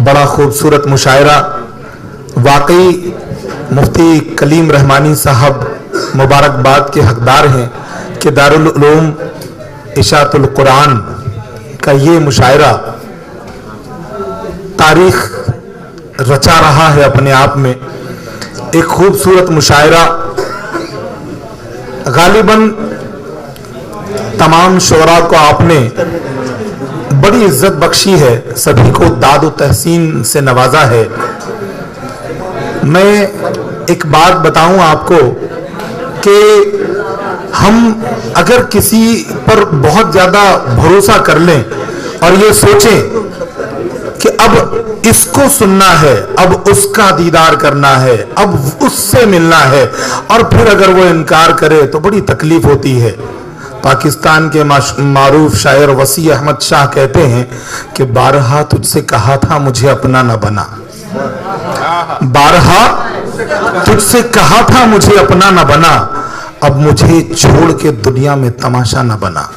बड़ा खूबसूरत मुशायरा। वाकई मुफ्ती कलीम रहमानी साहब मुबारकबाद के हकदार हैं कि दारुल उलूम इशातुल कुरान का ये मुशायरा तारीख रचा रहा है अपने आप में। एक खूबसूरत मुशायरा, गालिबन तमाम शोरा को आपने बड़ी इज्जत बख्शी है, सभी को दाद व तहसीन से नवाजा है। मैं एक बात बताऊं आपको कि हम अगर किसी पर बहुत ज़्यादा भरोसा कर लें और ये सोचें कि अब इसको सुनना है, अब उसका दीदार करना है, अब उससे मिलना है, और फिर अगर वो इनकार करे तो बड़ी तकलीफ होती है। पाकिस्तान के मारूफ शायर वसी अहमद शाह कहते हैं कि बारहा तुझसे कहा था मुझे अपना न बना, बारहा तुझसे कहा था मुझे अपना न बना, अब मुझे छोड़ के दुनिया में तमाशा न बना।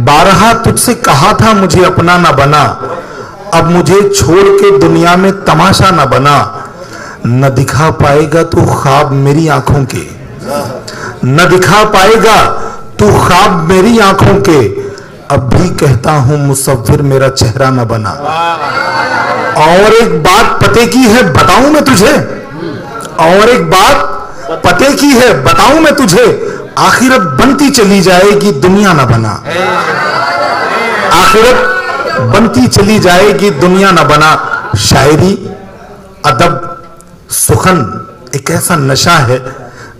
बारहा तुझसे कहा था मुझे अपना न बना, अब मुझे छोड़ के दुनिया में तमाशा न बना। न दिखा पाएगा तू ख्वाब मेरी आंखों के, न दिखा पाएगा तू ख्वाब मेरी आंखों के, अब भी कहता हूं मुसव्विर मेरा चेहरा न बना। और एक बात पते की है बताऊं मैं तुझे, और एक बात पते की है बताऊं मैं तुझे, आखिरत बनती चली जाएगी दुनिया न बना। आखिरत बनती चली जाएगी दुनिया न बना। शायरी, अदब, सुखन एक ऐसा नशा है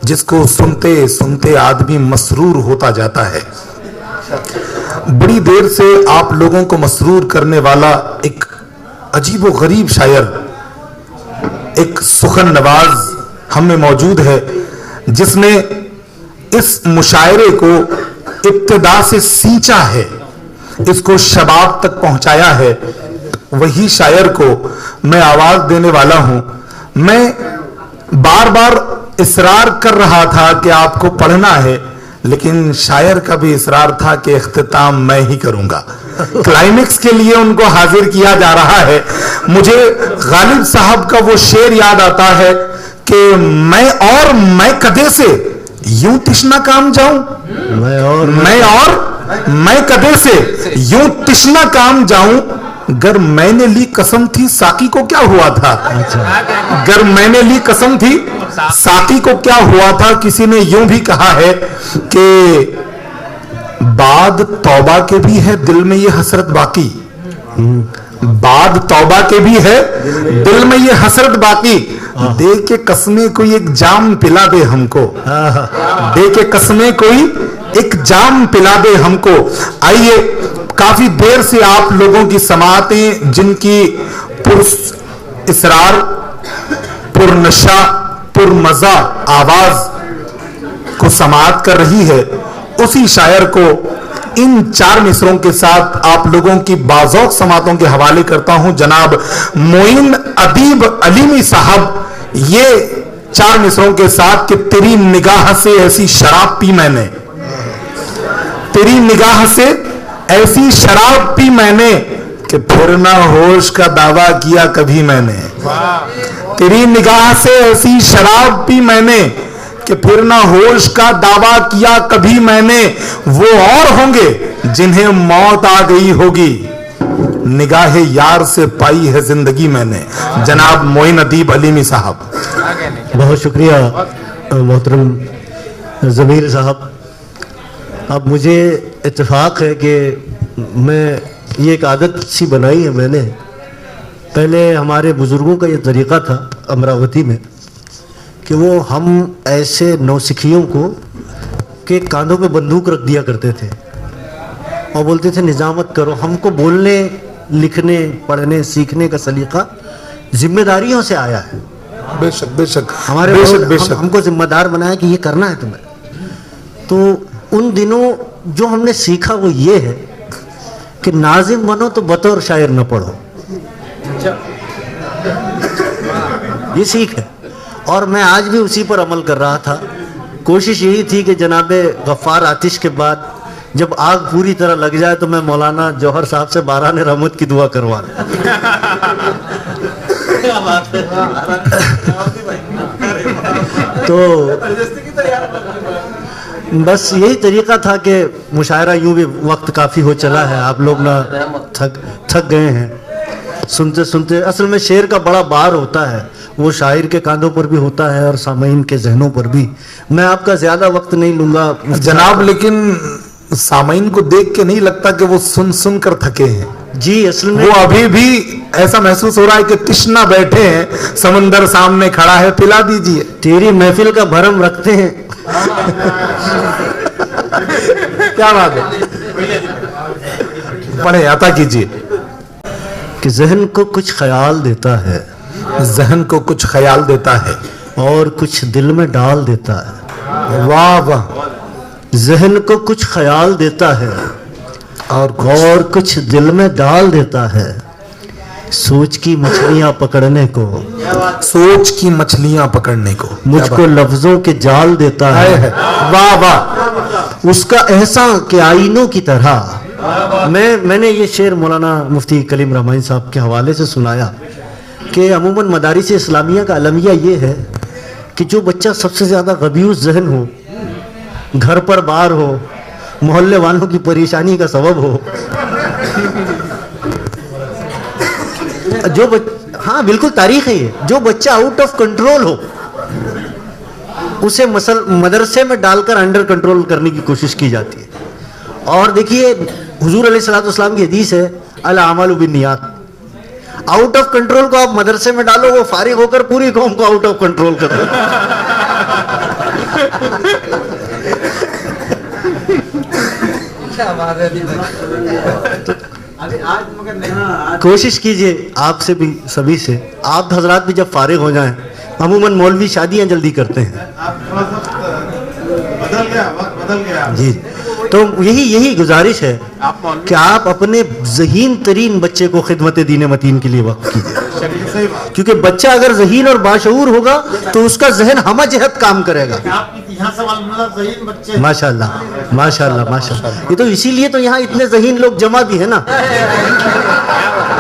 जिसको सुनते सुनते आदमी मसरूर होता जाता है। बड़ी देर से आप लोगों को मसरूर करने वाला एक अजीब व गरीब शायर, एक सुखन नवाज हम में मौजूद है जिसने इस मुशायरे को इब्तिदा से सींचा है, इसको शबाब तक पहुंचाया है। वही शायर को मैं आवाज देने वाला हूं। मैं बार बार इसरार कर रहा था कि आपको पढ़ना है, लेकिन शायर का भी इसरार था कि इख्तिताम मैं ही करूंगा। क्लाइमेक्स के लिए उनको हाजिर किया जा रहा है। मुझे गालिब साहब का वो शेर याद आता है कि मैं कदे से यूं तिश्ना काम जाऊं, मैं कदे से यूं तिश्ना काम जाऊं, गर मैंने ली कसम थी साकी को क्या हुआ था। गर मैंने ली कसम थी साकी को क्या हुआ था। किसी ने यूं भी कहा है कि बाद तौबा के भी है दिल में ये हसरत बाकी, बाद तौबा के भी है दिल में ये हसरत बाकी, दे के कसमें कोई एक जाम पिला दे हमको, दे के कसमें कोई एक जाम पिला दे हमको। आइए, काफी देर से आप लोगों की समातें जिनकी पुरइसरार, पुरनशा, पुरमजा आवाज को समात कर रही है, उसी शायर को इन 4 मिसरों के साथ आप लोगों की बाज़ौक़ समातों के हवाले करता हूं। जनाब मोइन अदीब अलीमी साहब ये 4 मिसरों के साथ कि तेरी निगाह से ऐसी शराब पी मैंने, तेरी निगाह से ऐसी शराब पी मैंने कि फिर ना होश का दावा किया कभी मैंने। तेरी निगाह से ऐसी शराब पी मैंने कि फिर ना होश का दावा किया कभी मैंने। वो और होंगे जिन्हें मौत आ गई होगी, निगाहे यार से पाई है जिंदगी मैंने। जनाब मोइन अदीब अलीमी साहब। बहुत शुक्रिया मोहतरम ज़मीर साहब। अब मुझे इत्तेफाक है कि मैं ये एक आदत सी बनाई है मैंने, पहले हमारे बुज़ुर्गों का ये तरीक़ा था अमरावती में कि वो हम ऐसे नौसिखियों को के कांधों पे बंदूक रख दिया करते थे और बोलते थे निजामत करो। हमको बोलने, लिखने, पढ़ने, सीखने का सलीका जिम्मेदारियों से आया है। बेशक बेशक हमारे हमको जिम्मेदार बनाया कि ये करना है तुम्हें। तो उन दिनों जो हमने सीखा वो ये है कि नाजिम बनो तो बतौर शायर न पढ़ो, ये सीख है। और मैं आज भी उसी पर अमल कर रहा था। कोशिश यही थी कि जनाब गफ्फार आतिश के बाद جب آگ پوری طرح لگ جائے تو میں مولانا جوہر صاحب سے باران رحمت کی دعا کروا لوں. تو بس یہی طریقہ تھا کہ مشاعرہ یوں بھی وقت کافی ہو چلا ہے, آپ لوگ نہ تھک گئے ہیں سنتے سنتے. اصل میں شعر کا بڑا بار ہوتا ہے, وہ شاعر کے کاندھوں پر بھی ہوتا ہے اور سامعین کے ذہنوں پر بھی. میں آپ کا زیادہ وقت نہیں لوں گا جناب, لیکن سامعین کو دیکھ کے نہیں لگتا کہ وہ سن سن کر تھکے ہیں. جی اصل میں وہ ابھی بھی ایسا محسوس ہو رہا ہے کہ تشنا بیٹھے ہیں, سمندر سامنے کھڑا ہے, پلا دیجئے. تیری محفل کا بھرم رکھتے ہیں. کیا بات ہے, پڑھیں, عطا کیجئے. کہ ذہن کو کچھ خیال دیتا ہے, ذہن کو کچھ خیال دیتا ہے اور کچھ دل میں ڈال دیتا ہے. واہ واہ. ذہن کو کچھ خیال دیتا ہے اور کچھ دل میں ڈال دیتا ہے. سوچ کی مچھلیاں پکڑنے کو, سوچ کی مچھلیاں پکڑنے کو مجھ کو لفظوں کے جال دیتا ہے. واہ واہ. اس کا احسان کہ آئینوں کی طرح. میں نے یہ شعر مولانا مفتی کلیم رحمانی صاحب کے حوالے سے سنایا کہ عموماً مدارس اسلامیہ کا المیہ یہ ہے کہ جو بچہ سب سے زیادہ غبیوس ذہن ہو, گھر پر بار ہو, محلے والوں کی پریشانی کا سبب ہو, ہاں بالکل تاریخ ہے یہ, جو بچہ آؤٹ آف کنٹرول ہو اسے مدرسے میں ڈال کر انڈر کنٹرول کرنے کی کوشش کی جاتی ہے. اور دیکھیے حضور علیہ الصلوۃ والسلام کی حدیث ہے الاعمال بالنیات. آؤٹ آف کنٹرول کو آپ مدرسے میں ڈالو, وہ فارغ ہو کر پوری قوم کو آؤٹ آف کنٹرول کر دو. کوشش کیجئے آپ سے بھی سبھی سے, آپ حضرات بھی جب فارغ ہو جائیں, عموماً مولوی شادیاں جلدی کرتے ہیں جی, تو یہی گزارش ہے کہ آپ اپنے ذہین ترین بچے کو خدمت دین متین کے لیے وقف کیجئے, کیونکہ بچہ اگر ذہین اور باشعور ہوگا تو اس کا ذہن ہمہ جہت کام کرے گا. ماشاء اللہ ماشاء اللہ ماشاء اللہ. یہ تو اسی لیے تو یہاں اتنے ذہین لوگ جمع بھی ہیں نا.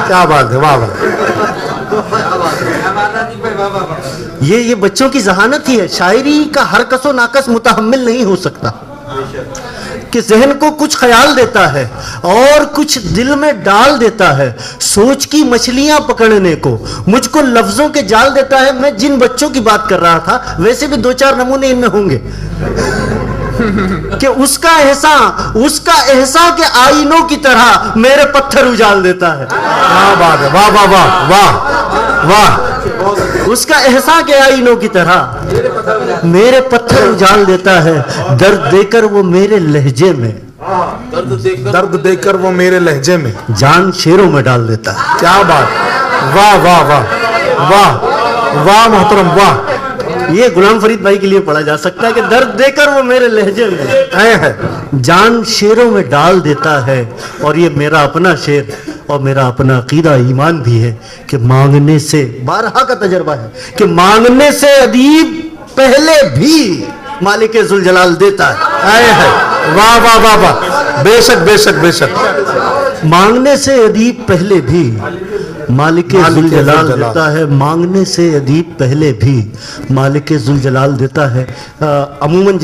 کیا بات ہے, واہ واہ. یہ بچوں کی ذہانت ہی ہے. شاعری کا ہر کس و ناقص متحمل نہیں ہو سکتا. کہ ذہن کو کچھ خیال دیتا ہے اور کچھ دل میں ڈال دیتا ہے. سوچ کی مچھلیاں پکڑنے کو مجھ کو لفظوں کے جال دیتا ہے. میں جن بچوں کی بات کر رہا تھا ویسے بھی 2-4 نمونے ان میں ہوں گے کہ اس کا احسان کے آئینوں کی طرح میرے پتھر اجال دیتا ہے. کیا بات ہے, واہ واہ واہ واہ واہ. اس کا احسان کے آئینوں کی طرح میرے پتھر اجال دیتا ہے. درد دے کر وہ میرے لہجے میں, درد دے کر وہ میرے لہجے میں جان شیروں میں ڈال دیتا ہے. کیا بات, واہ واہ واہ واہ واہ محترم, واہ. یہ غلام فرید بھائی کے لیے پڑھا جا سکتا ہے کہ درد دے کر وہ میرے لہجے میں جان شیروں میں ڈال دیتا ہے. اور یہ میرا اپنا شعر اور میرا اپنا عقیدہ ایمان بھی ہے کہ مانگنے سے, بارہا کا تجربہ ہے کہ مانگنے سے ادیب پہلے بھی مالک ذوالجلال دیتا ہے. واہ واہ واہ واہ, بے شک بے شک بے شک. مانگنے سے ادیب پہلے بھی مالک ذوالجلال دیتا ہے. مانگنے سے ادیب پہلے بھی مالک ذوالجلال دیتا ہے. عموماً